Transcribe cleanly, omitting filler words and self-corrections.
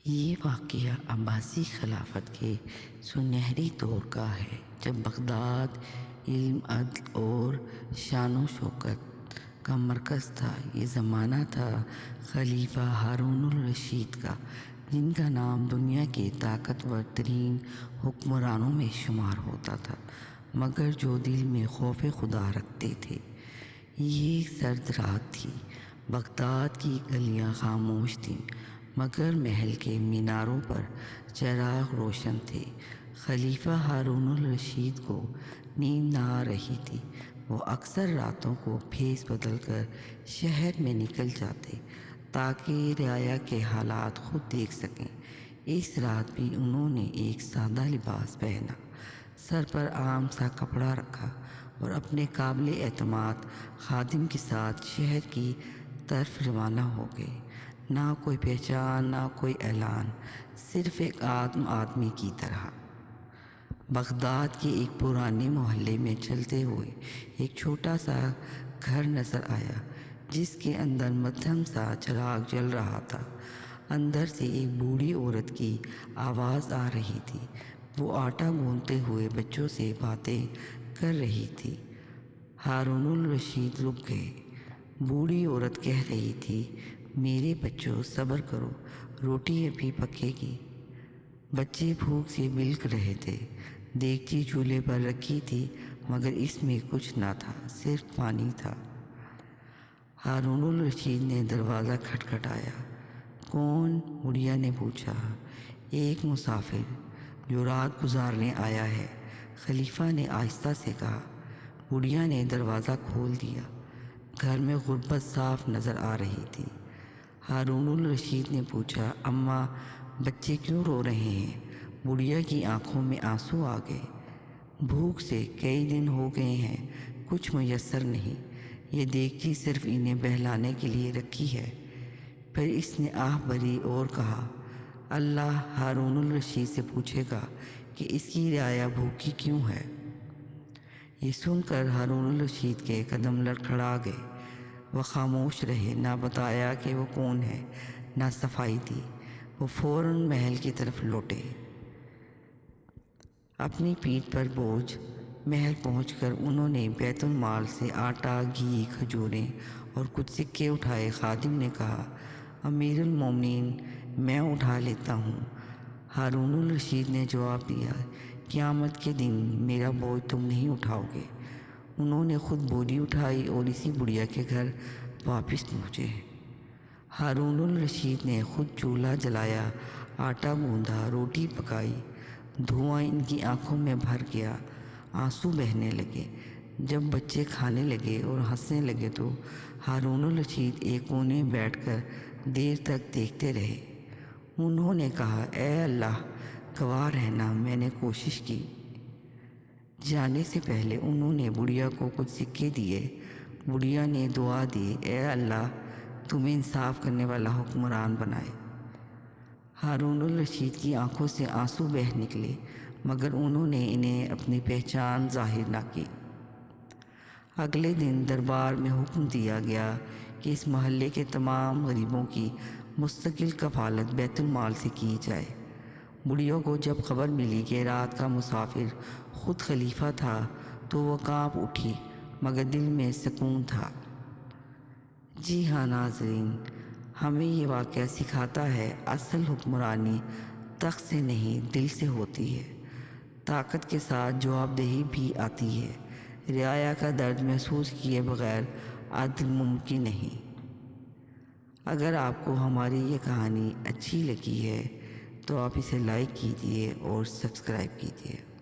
یہ واقعہ عباسی خلافت کے سنہری دور کا ہے، جب بغداد علم، عدل اور شان و شوکت کا مرکز تھا۔ یہ زمانہ تھا خلیفہ ہارون الرشید کا، جن کا نام دنیا کے طاقتور ترین حکمرانوں میں شمار ہوتا تھا، مگر جو دل میں خوف خدا رکھتے تھے۔ یہ ایک سرد رات تھی، بغداد کی گلیاں خاموش تھیں، مگر محل کے میناروں پر چراغ روشن تھے۔ خلیفہ ہارون الرشید کو نیند نہ آ رہی تھی۔ وہ اکثر راتوں کو بھیس بدل کر شہر میں نکل جاتے تاکہ رعایا کے حالات خود دیکھ سکیں۔ اس رات بھی انہوں نے ایک سادہ لباس پہنا، سر پر عام سا کپڑا رکھا اور اپنے قابل اعتماد خادم کے ساتھ شہر کی طرف روانہ ہو گئے۔ نہ کوئی پہچان، نہ کوئی اعلان، صرف ایک آدمی کی طرح۔ بغداد کے ایک پرانے محلے میں چلتے ہوئے ایک چھوٹا سا گھر نظر آیا، جس کے اندر مدھم سا چراغ جل رہا تھا۔ اندر سے ایک بوڑھی عورت کی آواز آ رہی تھی۔ وہ آٹا گوندتے ہوئے بچوں سے باتیں کر رہی تھی۔ ہارون الرشید رک گئے۔ بوڑھی عورت کہہ رہی تھی، میرے بچوں، صبر کرو، روٹی ابھی پکے گی۔ بچے بھوک سے بلک رہے تھے۔ دیگچی چولہے پر رکھی تھی، مگر اس میں کچھ نہ تھا، صرف پانی تھا۔ ہارون الرشید نے دروازہ کھٹکھٹایا۔ کون؟ بڑھیا نے پوچھا۔ ایک مسافر جو رات گزارنے آیا ہے، خلیفہ نے آہستہ سے کہا۔ بڑھیا نے دروازہ کھول دیا۔ گھر میں غربت صاف نظر آ رہی تھی۔ ہارون الرشید نے پوچھا، اماں، بچے کیوں رو رہے ہیں؟ بڑھیا کی آنکھوں میں آنسو آ گئے۔ بھوک سے کئی دن ہو گئے ہیں، کچھ میسر نہیں۔ یہ دیگچی صرف انہیں بہلانے کے لیے رکھی ہے۔ پھر اس نے آہ بھری اور کہا، اللہ ہارون الرشید سے پوچھے گا کہ اس کی رعایا بھوکی کیوں ہے۔ یہ سن کر ہارون الرشید کے قدم لڑکھڑا گئے۔ وہ خاموش رہے، نہ بتایا کہ وہ کون ہے، نہ صفائی دی۔ وہ فوراً محل کی طرف لوٹے۔ اپنی پیٹھ پر بوجھ محل پہنچ کر انہوں نے بیت المال سے آٹا، گھی، کھجوریں اور کچھ سکے اٹھائے۔ خادم نے کہا، امیر المومنین، میں اٹھا لیتا ہوں۔ ہارون الرشید نے جواب دیا، قیامت کے دن میرا بوجھ تم نہیں اٹھاؤ گے۔ انہوں نے خود بوری اٹھائی اور اسی بڑھیا کے گھر واپس پہنچے۔ ہارون الرشید نے خود چولہا جلایا، آٹا گوندا، روٹی پکائی۔ دھواں ان کی آنکھوں میں بھر گیا، آنسو بہنے لگے۔ جب بچے کھانے لگے اور ہنسنے لگے تو ہارون الرشید ایک کونے بیٹھ کر دیر تک دیکھتے رہے۔ انہوں نے کہا، اے اللہ، گواہ رہنا، میں نے کوشش کی۔ جانے سے پہلے انہوں نے بڑھیا کو کچھ سکے دیے۔ بڑھیا نے دعا دی، اے اللہ، تمہیں انصاف کرنے والا حکمران بنائے۔ ہارون الرشید کی آنکھوں سے آنسو بہہ نکلے، مگر انہوں نے انہیں اپنی پہچان ظاہر نہ کی۔ اگلے دن دربار میں حکم دیا گیا کہ اس محلے کے تمام غریبوں کی مستقل کفالت بیت المال سے کی جائے۔ بڑھیا کو جب خبر ملی کہ رات کا مسافر خود خلیفہ تھا تو وہ کانپ اٹھی، مگر دل میں سکون تھا۔ جی ہاں ناظرین، ہمیں یہ واقعہ سکھاتا ہے، اصل حکمرانی تخت سے نہیں، دل سے ہوتی ہے۔ طاقت کے ساتھ جواب دہی بھی آتی ہے۔ رعایا کا درد محسوس کیے بغیر عدل ممکن نہیں۔ اگر آپ کو ہماری یہ کہانی اچھی لگی ہے تو آپ اسے لائک کیجیے اور سبسکرائب کیجیے۔